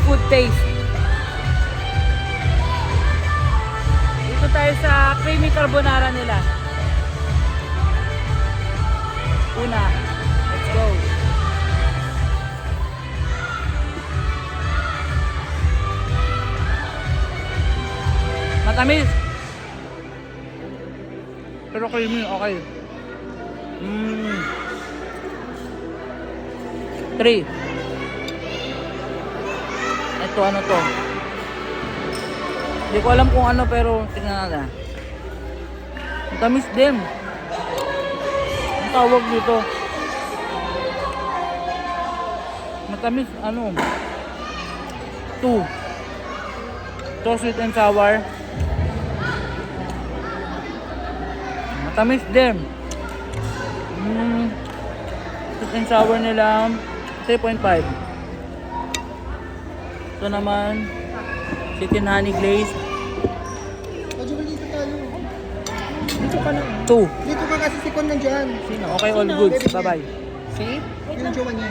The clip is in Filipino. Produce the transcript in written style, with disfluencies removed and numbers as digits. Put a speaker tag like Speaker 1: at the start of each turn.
Speaker 1: food taste. Dito tayo sa creamy carbonara nila. Una, let's go. Matamis. Pero creamy, okay. 3. Ito ano to? Hindi ko alam kung ano pero tingnan natin. Matamis din. Ang tawag dito. Matamis ano? 2. Ito sweet and sour. Matamis din. Sweet and sour nila 3.5. Ito naman chicken honey glaze.
Speaker 2: Dito tayo. Dito ka lang.
Speaker 1: 2.
Speaker 2: Dito ka kasi si Con nandiyan.
Speaker 1: Okay, all goods. Bye bye.
Speaker 2: See? Yung jowa niya.